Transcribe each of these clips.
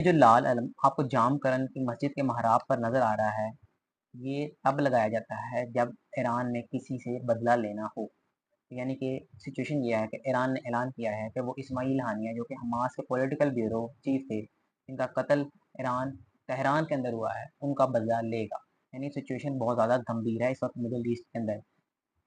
जो लाल अलम आपको जामकरन की मस्जिद के महराब पर नज़र आ रहा है, ये तब लगाया जाता है जब ईरान ने किसी से बदला लेना हो। यानी कि सिचुएशन ये है कि ईरान ने ऐलान किया है कि वो इस्माइल हानिया जो कि हमास के पॉलिटिकल ब्यूरो चीफ थे, जिनका कत्ल ईरान तेहरान के अंदर हुआ है, उनका बदला लेगा। यानी सिचुएशन बहुत ज़्यादा गंभीर है इस वक्त मिडल ईस्ट के अंदर।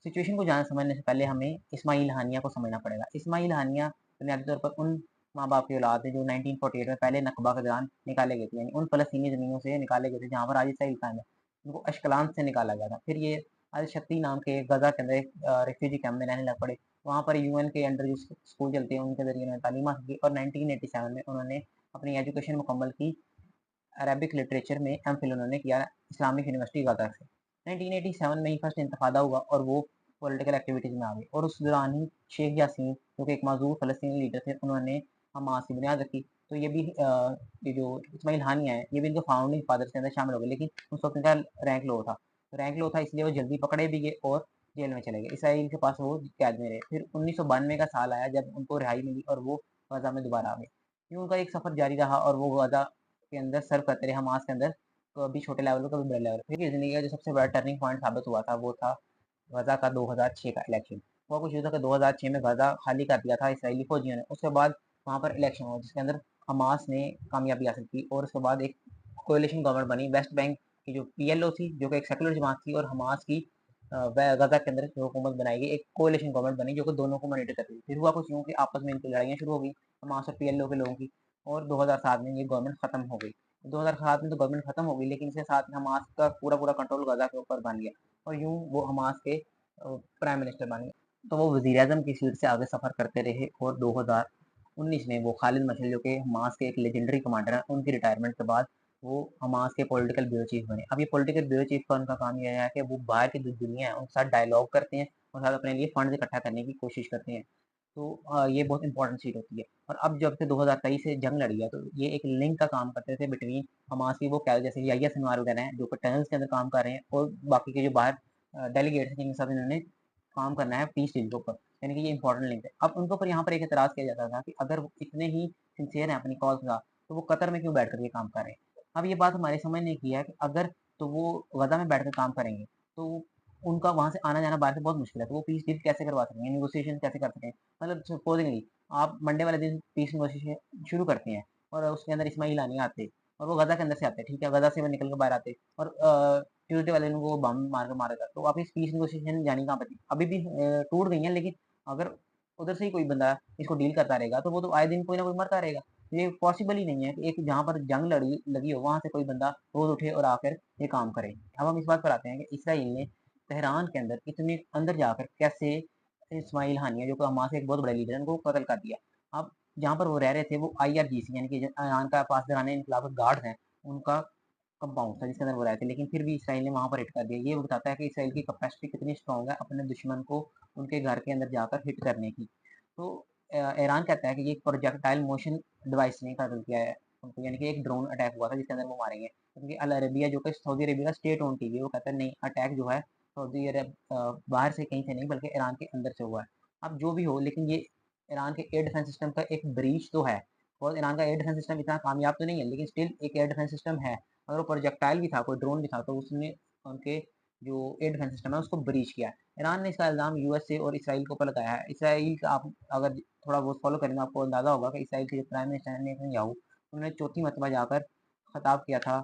सिचुएशन को जान समझने से पहले हमें इस्माइल हानिया को समझना पड़ेगा। इस्माइल हानिया बुनियादी तौर पर उन माँ बाप की औलाद है जो 1948 में पहले नकबा के दौरान निकाले गए थे, यानी उन फलस्तीनी ज़मीनों से निकाले गए थे जहाँ पर आज इसराइल कायम है। उनको अश्कलान से निकाला गया था। फिर ये अल शक्ति नाम के गजा के अंदर एक रिफ्यूजी कैंप में रहने लग पड़े। वहाँ पर यूएन के अंडर जो स्कूल चलते हैं उनके ज़रिए उन्होंने तालीम हासिल की और 1987 में उन्होंने अपनी एजुकेशन मुकम्मल की। अरबिक लिटरेचर में एमफिल उन्होंने किया इस्लामिक यूनिवर्सिटी गाजा से। 1987 में ही फर्स्ट इंतफादा हुआ और वो पॉलिटिकल एक्टिविटीज़ में आ गए और उस दौरान ही शेख यासीन जो कि एक मजदूर फ़लस्तीनी लीडर थे, उन्होंने हमास की बुनियाद रखी। तो ये भी ये जो इस्माइल हानिया है, ये भी इनके फाउंडिंग फादर्स के अंदर शामिल हो गए, लेकिन उस वक्त इनका रैंक लो था। रैंक लो था इसलिए वो जल्दी पकड़े भी गए और जेल में चले गए। इसराइल के पास वो कैद में रहे। फिर 1992 का साल आया जब उनको रिहाई मिली और वो गाजा में दोबारा आ गए। यूँ उनका एक सफ़र जारी रहा और वो गाजा के अंदर सर्व करते रहे हमास के अंदर, कभी छोटे लेवल पे कभी बड़े लेवल पे। फिर ज़िंदगी का जो सबसे बड़ा टर्निंग पॉइंट साबित हुआ था वो था गजा का 2006 का इलेक्शन। हुआ कुछ यूँ था कि 2006 में गजा खाली कर दिया था इसराइली फौजियों ने। उसके बाद वहाँ पर इलेक्शन हुआ जिसके अंदर हमास ने कामयाबी हासिल की और उसके बाद एक कोalition गवर्नमेंट बनी। वेस्ट बैंक की जो पीएलओ थी जो कि एक सेकुलर जमात थी और हमास की गजा के अंदर जो हुकूमत बनाई गई, एक कोalition गवर्नमेंट बनी जो कि दोनों को मॉनिटर करती थी। फिर हुआ कुछ यूँ कि आपस में इनकी लड़ाइयाँ शुरू हो गई हमास और पीएलओ के लोगों की और 2007 में ये गवर्नमेंट खत्म हो गई। 2007 में तो गवर्नमेंट खत्म हो गई लेकिन इसके साथ में हमास का पूरा कंट्रोल गजा के ऊपर बन गया और यूं वो हमास के प्राइम मिनिस्टर बन गए। तो वो वजीर आजम की सीट से आगे सफर करते रहे और 2019 में वो खालिद मशअल जो कि हमास के एक लेजेंडरी कमांडर हैं, उनकी रिटायरमेंट के बाद वो हमास के पॉलिटिकल ब्यूरो चीफ बने। अब ये पॉलिटिकल ब्यूरो चीफ का उनका काम यह है कि वो बाहर की जो दुनिया है उनके साथ डायलॉग करते हैं और साथ अपने लिए फंड इकट्ठा करने की कोशिश करते हैं। तो ये बहुत इंपॉर्टेंट सीट होती है। और अब जब से 2023 से जंग लड़ी है तो ये एक लिंक का काम करते थे बिटवीन हमास की वो क्या जैसे याहिया सिनवार वगैरह हैं जो कि टनल्स के अंदर काम कर रहे हैं और बाकी के जो बाहर डेलीगेट्स हैं जिनके साथ इन्होंने काम करना है पीस डील के ऊपर, यानी कि ये इंपॉर्टेंट लिंक है। अब उनके ऊपर यहाँ पर एक एतराज़ किया जाता था कि अगर वो इतने ही सिंसियर हैं अपनी कॉज के साथ तो वो कतर में क्यों बैठ कर ये काम कर रहे हैं। अब ये बात हमारे समझने की है कि अगर तो वो गजा में बैठ कर काम करेंगे तो उनका वहाँ से आना जाना बाहर से बहुत मुश्किल है, तो वो पीस डील कैसे करवा सकेंगे, नेगोशिएशन कैसे कर सकेंगे। मतलब सपोजिंगली आप मंडे वाले दिन पीस नेगोशिएशन शुरू करते हैं और उसके अंदर इस्माइल हानिया आते और वो गजा के अंदर से आते, ठीक है, गजा से वो निकल के बाहर आते और ट्यूसडे वाले दिन वो बम मार के मारेगा, तो आप इस पीस नेगोशिएशन जानी कहाँ पर थी। अभी भी टूट गई हैं लेकिन अगर उधर से ही कोई बंदा इसको डील करता रहेगा तो वो तो आए दिन कोई ना कोई मरता रहेगा। ये पॉसिबल ही नहीं है कि एक जहाँ पर जंग लड़ी लगी हो वहां से कोई बंदा रोज उठे और आकर ये काम करे। अब हम इस बात पर आते हैं कि इसराइल ने तेहरान के अंदर इतने अंदर जाकर कैसे इस्माइल हानिया जो कि हमास के एक बहुत बड़े लीडर हैं उनको कत्ल कर दिया। अब जहाँ पर वो रह रहे थे वो आईआरजीसी यानी कि ईरान का पासदारान इनकलाब गार्ड है, उनका कंपाउंड था जिसके अंदर वो रहे थे, लेकिन फिर भी इसराइल ने वहाँ पर हिट कर दिया। ये बताता है कि इसराइल की कैपेसिटी कितनी स्ट्रांग है अपने दुश्मन को उनके घर के अंदर जाकर हिट करने की। तो ईरान कहता है कि ये प्रोजेक्टाइल मोशन डिवाइस ने कत्ल किया है उनको, यानी कि एक ड्रोन अटैक हुआ था जिसके अंदर वो मारे गए। क्योंकि अल अरेबिया जो कि सऊदी अरेबिया का स्टेट ओन टीवी है वो कहता है नहीं, अटैक जो है सऊदी अरब बाहर से कहीं से नहीं बल्कि ईरान के अंदर से हुआ है। अब जो भी हो लेकिन ये ईरान के एयर डिफेंस सिस्टम का एक ब्रीच तो है और ईरान का एयर डिफेंस सिस्टम इतना कामयाब तो नहीं है लेकिन स्टिल एक एयर डिफेंस सिस्टम है। अगर वो प्रोजेक्टाइल भी था, कोई ड्रोन भी था, तो उसने उनके जो एयर डिफेंस सिस्टम है उसको ब्रीच किया है। ईरान ने इसका इल्ज़ाम यूएसए और इसराइल के ऊपर लगाया है। इसराइल का आप अगर थोड़ा बहुत फॉलो करेंगे आपको अंदाज़ा होगा कि इसराइल के जो प्राइम मिनिस्टर हैं नेतन्याहू, उन्होंने चौथी मरतबा जाकर खिताब किया था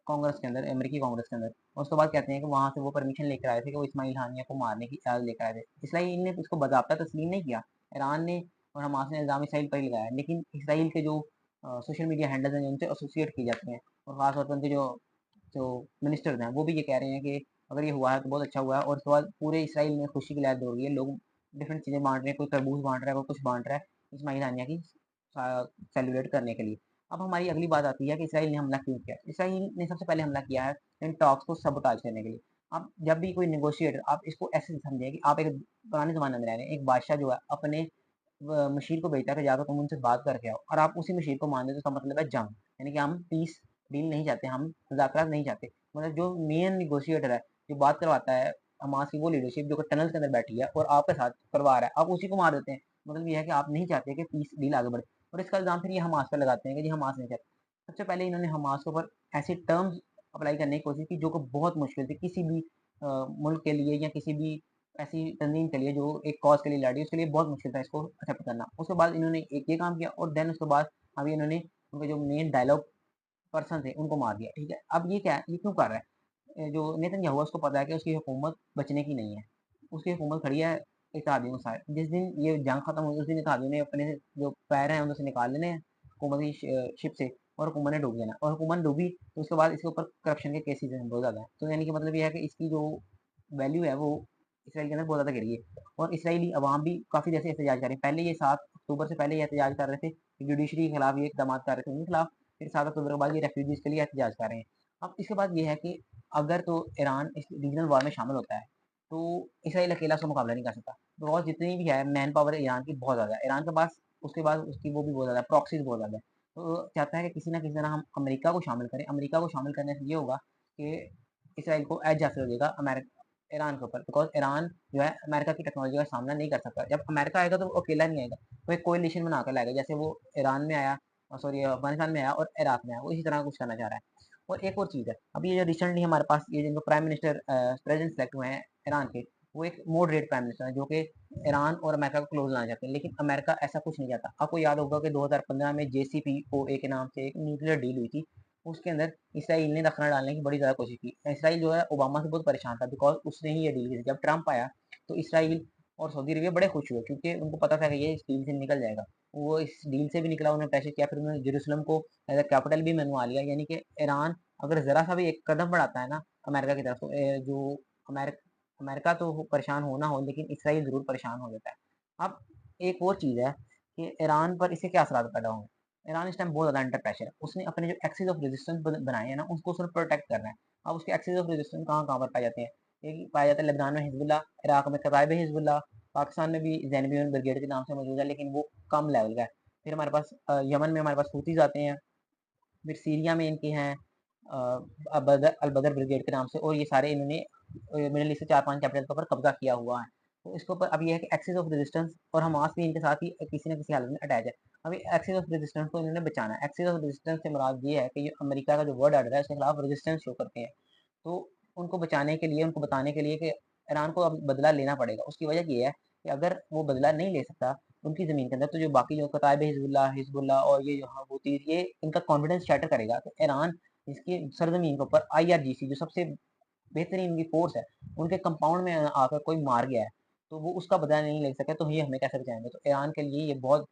कांग्रेस के अंदर, अमेरिकी कांग्रेस के अंदर। और उसके बाद कहते हैं कि वहाँ से वो परमिशन लेकर आए थे कि वो इस्माइल हानिया को मारने की इजाज़त लेकर आए थे। इसराइल ने इसको बाज़ाब्ता तस्लीम नहीं किया। ईरान ने और हमास ने इल्ज़ाम इसराइल पर ही लगाया, लेकिन इसराइल के जो सोशल मीडिया हैंडल्स हैं उनसे एसोसिएट किए जाते हैं और ख़ास तौर पर उनके जो जो मिनिस्टर्स हैं वो भी ये कह रहे हैं कि अगर ये हुआ है तो बहुत अच्छा हुआ है और उसके बाद पूरे इसराइल में खुशी की लहर दौड़ गई है। लोग डिफरेंट चीज़ें बाँट रहे हैं, कोई तरबूज बाँट रहा है, कोई कुछ बाँट रहा है इस्माइल हानिया की सेलिब्रेट करने के लिए। अब हमारी अगली बात आती है कि इसराइल ने हमला क्यों किया। इसराइल ने सबसे पहले हमला किया है इन टॉक्स को सबोटाज करने के लिए। अब जब भी कोई नेगोशिएटर, आप इसको ऐसे समझिए कि आप एक पुराने ज़माने में रह रहे हैं, एक बादशाह जो है अपने मशीर को भेजता है कि जाकर तुम उनसे बात करके आओ और आप उसी मशीर को मान देते हो, इसका मतलब है जंग। यानी कि हम पीस डील नहीं चाहते, हम मुज़ाकरात नहीं चाहते। मतलब जो मेन नेगोशिएटर है, जो बात करवाता है हमास की वो लीडरशिप जो कि टनल्स के अंदर बैठी है और आपके साथ करवा रहा है, आप उसी को मार देते हैं। मतलब ये है कि आप नहीं चाहते कि पीस डील आगे बढ़े। और इसका इल्ज़ाम फिर ये हमास पे लगाते हैं कि जी हमास ने किया। सबसे पहले इन्होंने हमास के ऊपर ऐसे टर्म्स अप्लाई करने की कोशिश की जो कि बहुत मुश्किल थी किसी भी मुल्क के लिए या किसी भी ऐसी तंज़ीम के लिए जो एक कॉज़ के लिए लड़ रही है, उसके लिए बहुत मुश्किल था इसको एक्सेप्ट करना। उसके बाद इन्होंने एक ये काम किया और देन उसके बाद अभी इन्होंने उनके जो मेन डायलॉग पर्सन थे, उनको मार दिया, ठीक है? अब ये क्या है, ये क्यों कर रहा है? जो नेतन्याहू है उसको पता है कि उसकी हुकूमत बचने की नहीं है। उसकी हुकूमत खड़ी है इत्तेहादियों के साथ। जिस दिन ये जंग खत्म हुई उस दिन इत्तेहादियों ने अपने जो पैर हैं उनसे निकाल लेने हैं हुकूमत की शिप से और हुकूमत ने डूब जाना है और हुकूमत डूबी तो उसके बाद इसके ऊपर करप्शन के केसेज़ हैं बहुत ज़्यादा। तो यानी कि मतलब ये है कि इसकी जो वैल्यू है वो इसराइल के अंदर बहुत ज़्यादा गिर गई है और इसराइली अवाम भी काफ़ी जैसे एहतजाज कर रहे हैं। पहले ये 7 अक्टूबर से पहले ये एहतजाज कर रहे थे, जुडिशरी के खिलाफ ये इकदामात कर रहे थे, उनके खिलाफ फिर 7 अक्टूबर के बाद ये रेफ्यूजीज़ के लिए एहतजाज कर रहे हैं। अब इसके बाद ये है कि अगर तो ईरान इस रीजनल वॉर में शामिल होता है, तो इसराइल अकेला उसका मुकाबला नहीं कर सकता। बिकॉज़ जितनी भी है मैन पावर ईरान की बहुत ज़्यादा है। ईरान के पास उसके बाद उसकी वो भी बहुत ज़्यादा है, प्रॉक्सीज़ बहुत ज़्यादा है। तो चाहता है कि किसी न किसी तरह हम अमेरिका को शामिल करें। अमेरिका को शामिल करने से ये होगा कि इसराइल को एज हासिल हो जाएगा ईरान के ऊपर बिकॉज़ ईरान जो है अमेरिका की टेक्नोलॉजी का सामना नहीं कर सकता। जब अमेरिका आएगा तो वो अकेला नहीं आएगा, वो एक कोएलिशन बना कर लाएगा। जैसे वो ईरान में आया सॉरी अफ़गानिस्तान में आया और इराक में आया, वो इसी तरह कुछ करना चाह रहा है। और एक और चीज़ है, अभी ये जो रिसेंटली हमारे पास ये जिनको प्राइम मिनिस्टर प्रेज़ेंट सेलेक्ट हुए हैं ईरान के, वो एक मॉडरेट प्राइम मिनिस्टर है जो कि ईरान और अमेरिका को क्लोज़ लाना चाहते हैं। लेकिन अमेरिका ऐसा कुछ नहीं चाहता। आपको याद होगा कि 2015 में जेसीपीओए के नाम से एक न्यूक्लियर डील हुई थी। उसके अंदर इसराइल ने दखल डालने की बड़ी ज़्यादा कोशिश की। इसराइल जो है ओबामा से बहुत परेशान था बिकॉज़ उसने ही ये डील की थी। जब ट्रम्प आया तो इसराइल और सऊदी अरबिया बड़े खुश हुए क्योंकि उनको पता था कि ये इस डील से निकल जाएगा। वो इस डील से भी निकला, उन्होंने प्रेशर किया, फिर उन्होंने जेरूसलम को एज़ अ कैपिटल भी मनवा लिया। यानी कि ईरान अगर ज़रा-सा भी एक कदम बढ़ाता है ना अमेरिका की तरफ तो जो अमेर अमेरिका तो परेशान हो ना हो लेकिन इसराइल ज़रूर परेशान हो जाता है। अब एक और चीज़ है कि ईरान पर इससे क्या असरात पैदा होंगे? ईरान इस टाइम बहुत ज़्यादा अंडर प्रेशर है। उसने अपने जो एक्सिस ऑफ रेजिस्टेंस बनाए हैं ना, उसको उसने प्रोटेक्ट करना है। अब उसके एक्सिस ऑफ रेजिस्टेंस कहाँ-कहाँ पर पाए जाते हैं? एक पाया जाता है लेबनान में हिज़्बुल्लाह, इराक में कताइब हिज़्बुल्लाह, पाकिस्तान में भी ज़ैनबीन ब्रिगेड के नाम से मौजूद है, लेकिन वो कम लेवल का है। फिर हमारे पास यमन में हमारे पास हूतीज़ आते हैं, फिर सीरिया में इनके हैं अल बदर ब्रिगेड के नाम से और ये सारे इन्होंने मिडल ईस्ट से 4-5 कैपिटल के ऊपर कब्जा किया हुआ है। तो इसके ऊपर अब ये है कि एक्सिस ऑफ रेजिस्टेंस और हमास भी इनके साथ ही किसी न किसी हालत में अटैच है। अभी एक्सिस ऑफ रेजिस्टेंस को इन्होंने बचाना है। एक्सिस ऑफ रेजिस्टेंस से मुराद ये है कि ये अमेरिका का जो वर्ल्ड ऑर्डर है उसके खिलाफ रेजिस्टेंस शो करते हैं। तो उनको बचाने के लिए, उनको बताने के लिए कि ईरान को अब बदला लेना पड़ेगा। उसकी वजह ये है कि अगर वो बदला नहीं ले सकता उनकी ज़मीन के अंदर, तो जो बाकी जो कताइब हिज़्बुल्लाह हिज़्बुल्लाह और ये जो हूतीज़ ये इनका कॉन्फिडेंस शैटर करेगा। तो ईरान इसकी सरज़मीन के ऊपर आईआरजीसी जो सबसे बेहतरीन उनकी फ़ोर्स है, उनके कंपाउंड में आकर कोई मार गया है, तो वो उसका बदला नहीं ले सके, तो ये हमें कैसे बचाएँगे? तो ईरान के लिए ये बहुत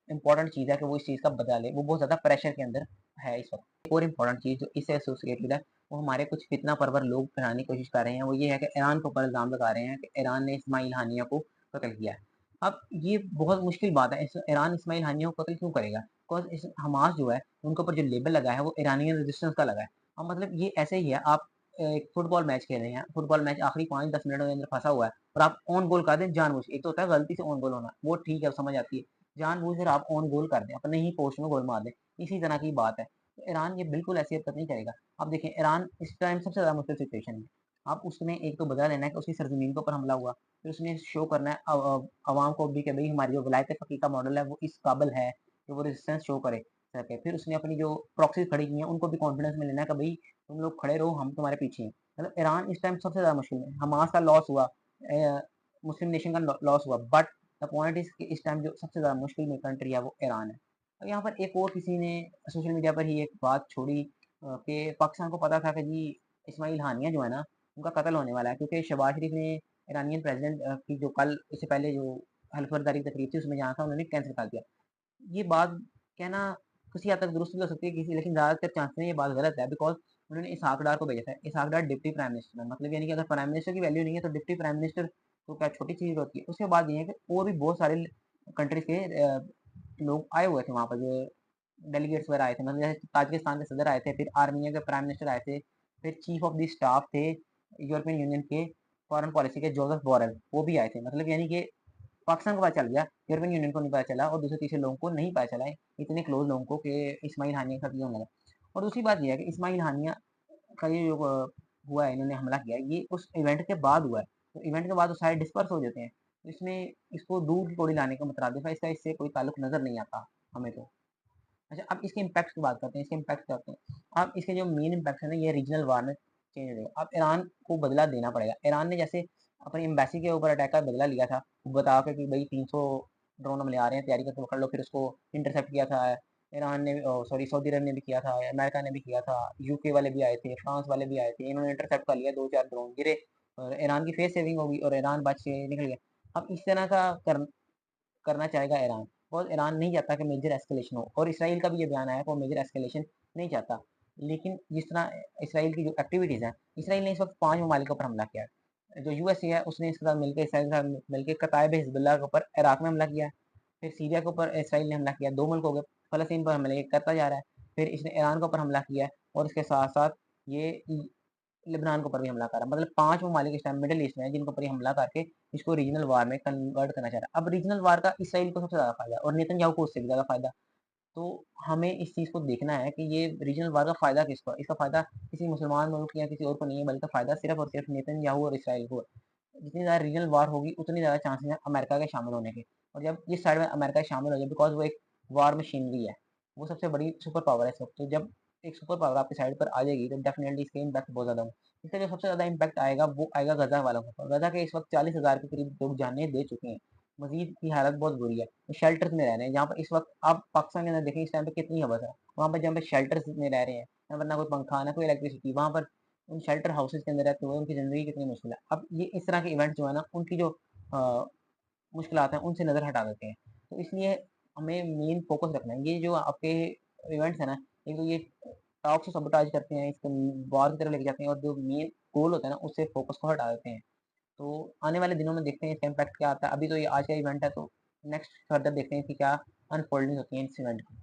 इम्पोर्टेंट चीज़ है कि वो इस चीज़ का बदला ले। वो बहुत ज़्यादा प्रेशर के अंदर है इस वक़्त। एक और इम्पोर्टेंट चीज़ जो इससे एसोसिएटेड है, वो हमारे कुछ फितना परवर लोग फैलाने की कोशिश कर रहे हैं, वो ये है कि ईरान के ऊपर इल्ज़ाम लगा रहे हैं कि ईरान ने इस्माइल हानिया को कत्ल किया है। अब ये बहुत मुश्किल बात है, इस ईरान इस्माइल हानिया को कत्ल क्यों करेगा? बिकॉज़ इस हमास जो है, उनके ऊपर जो लेबल लगा है, वो इरानियन रेजिस्टेंस का लगा है। अब मतलब ये ऐसे ही है, आप एक फुटबॉल मैच खेल रहे हैं, फुटबॉल मैच आखिरी 5-10 मिनट के अंदर फँसा हुआ है और आप ऑन गोल कर दें जानबूझ के। एक तो होता है गलती से ऑन गोल होना, वो ठीक है, समझ आती है। जानबूझकर आप ऑन गोल कर दें, अपने ही पोस्ट में गोल मार दें, इसी तरह की बात है। तो ईरान ये बिल्कुल ऐसी हरकत नहीं करेगा। अब देखिए ईरान इस टाइम सबसे ज़्यादा मुश्किल सिचुएशन में है। अब उसने एक तो बदला लेना है कि उसकी सरज़मीन के ऊपर हमला हुआ, फिर उसने शो करना है अवाम को भी कि भई हमारी जो विलायत-ए-फ़क़ीह का मॉडल है वो इस काबिल है कि वो रेजिस्टेंस शो करे सके। फिर उसने अपनी जो प्रॉक्सीज़ खड़ी की हैं उनको भी कॉन्फिडेंस में लेना है कि भई तुम लोग खड़े रहो, हम तुम्हारे पीछे हैं। मतलब ईरान इस टाइम सबसे ज़्यादा मुश्किल में है। हमास का लॉस हुआ, मुस्लिम नेशन का लॉस हुआ बट द पॉइंट इज़ कि इस टाइम जो सबसे ज़्यादा मुश्किल में कंट्री है वो ईरान है। अब यहाँ पर एक और किसी ने सोशल मीडिया पर ही एक बात छोड़ी कि पाकिस्तान को पता था कि जी इस्माइल हानिया जो है ना, उनका कत्ल होने वाला है क्योंकि शहबाज शरीफ ने ईरानियन प्रेज़िडेंट की जो कल इससे पहले जो हल्फ़ बर्दारी की तकरीब थी उसमें जाना था, उन्होंने कैंसल कर दिया। ये बात कहना किसी हद तक दुरुस्त भी हो सकती है किसी लेकिन ज़्यादातर चांस में ये बात गलत है बिकॉज़ उन्होंने इसहाक डार को भेजा था। इसहाक डार डिप्टी प्राइम मिनिस्टर है, मतलब यानी कि अगर प्राइम मिनिस्टर की वैल्यू नहीं है तो डिप्टी प्राइम मिनिस्टर तो क्या छोटी चीज़ होती है। उसके बाद ये है कि और भी बहुत सारे कंट्रीज़ के लोग आए हुए थे वहाँ पर जो डेलीगेट्स वगैरह आए थे, मतलब जैसे ताजिकिस्तान के सदर आए थे, फिर आर्मीनिया के प्राइम मिनिस्टर आए थे, फिर चीफ ऑफ द स्टाफ थे यूरोपियन यूनियन के फॉरेन पॉलिसी के जोसेफ बोरेल, वो भी आए थे। मतलब यानी कि पाकिस्तान को पता चल गया, यूरोपियन यूनियन को नहीं पता चला और दूसरे तीसरे लोगों को नहीं पता चला है, इतने क्लोज़ लोगों को कि इस्माइल हानिया के साथ ये होने लगा। और दूसरी बात ये है कि इस्माइल हानिया का ये जो हुआ है, इन्होंने हमला किया है, ये उस इवेंट के बाद हुआ है। तो इवेंट के बाद वो सारे डिस्पर्स हो जाते हैं। तो इसमें इसको दूर की कौड़ी लाने का मुतरादिफ है, इसका इससे कोई ताल्लुक नज़र नहीं आता। हमें तो। अच्छा, अब इसके इम्पैक्ट की बात करते हैं, इसके इम्पैक्ट करते हैं। अब इसके जो मेन इम्पैक्ट है ना, ये रीजनल वार में चेंज हो जाएगा। अब ईरान को बदला देना पड़ेगा। ईरान ने जैसे अपनी एम्बेसी के ऊपर अटैक का बदला लिया था, बता के कि भई 300 ड्रोन हमले आ रहे हैं, तैयारी करके पकड़ लो, फिर उसको इंटरसेप्ट किया था। ईरान ने सॉरी सऊदी अरब ने भी किया था, अमेरिका ने भी किया था, यूके वाले भी आए थे, फ्रांस वाले भी आए थे। इन्होंने इंटरसेप्ट कर लिया, 2-4 ड्रोन गिरे और ईरान की फेस सेविंग हो गई और ईरान बच के निकल गया। अब इस तरह का करना चाहेगा ईरान, और ईरान नहीं चाहता कि मेजर एस्केलेशन हो, और इसराइल का भी ये बयान आया कि वो मेजर एस्केलेशन नहीं चाहता। लेकिन जिस तरह इसराइल की जो एक्टिविटीज़ हैं, इसराइल ने इस वक्त 5 ममालिक पर हमला किया है। जो यूएसए है उसने इसके साथ मिलकर इसराइल के साथ मिलकर कताइब हिजबुल्लाह के ऊपर इराक में हमला किया है। फिर सीरिया के ऊपर इसराइल ने हमला किया, 2 मुल्क हो गए, फ़लस्तीन पर हमले करता जा रहा है। फिर इसने ईरान के ऊपर हमला किया है और इसके साथ-साथ ये लेबनान के ऊपर भी हमला करा। मतलब 5 ममालिक इस टाइम मिडल ईस्ट में हैं जिनके ऊपर ये हमला करके इसको रीजनल वार में कन्वर्ट करना चाह रहा है। अब रीजनल वार का इसराइल को सबसे ज़्यादा फ़ायदा है और नेतन्याहू को उससे भी ज़्यादा फ़ायदा। तो हमें इस चीज़ को देखना है कि ये रीजनल वार का फ़ायदा किसको है? इसका फ़ायदा किसी मुसलमान मुल्क या किसी और को नहीं है, बल्कि फ़ायदा सिर्फ़ और सिर्फ़ नेतन्याहू और इसराइल को है। जितनी ज़्यादा रीजनल वार होगी, उतनी ज़्यादा चांसेज़ हैं अमेरिका के शामिल होने के। और जब इस साइड में अमेरिका शामिल हो जाए, बिकॉज़ वो एक वार मशीनरी है, वो सबसे बड़ी सुपर पावर है इस वक़्त। तो जब एक सुपर पावर आपकी साइड पर आ जाएगी, तो डेफ़िनेटली इसके इम्पैक्ट बहुत ज़्यादा होंगे। इसका जो सबसे ज़्यादा इम्पैक्ट आएगा, वो आएगा गज़ा वालों के ऊपर। गज़ा के इस वक़्त 40,000 के करीब लोग जानें दे चुके हैं। मज़ीद की हालत बहुत बुरी है। शेल्टर्स में रह रहे हैं, जहाँ पर इस वक़्त आप पाकिस्तान के अंदर देखें इस टाइम पे कितनी हवस है। वहाँ पे जहाँ पे शेल्टर्स में रह रहे हैं, यहाँ पर ना कोई पंखा, ना कोई इलेक्ट्रिसिटी, वहाँ पर उन शेल्टर हाउसेज़ के अंदर रहते हुए उनकी ज़िंदगी कितनी मुश्किल है। अब ये इस तरह के इवेंट जो है ना, उनकी जो अ, मुश्किलात हैं, उनसे नज़र हटा देते हैं। तो इसलिए हमें मेन फ़ोकस रखना है। ये जो आपके इवेंट्स हैं ना, एक तो ये टॉक्स को सबोटाज करते हैं, इसको वॉर की तरफ लेके जाते हैं और जो मेन गोल होता है ना, उससे फ़ोकस को हटा देते हैं। तो आने वाले दिनों में देखते हैं इसका इम्पैक्ट क्या आता है। अभी तो ये आज का इवेंट है, तो नेक्स्ट फर्दर देखते हैं कि क्या अनफ़ोल्डिंग होती है इस इवेंट की।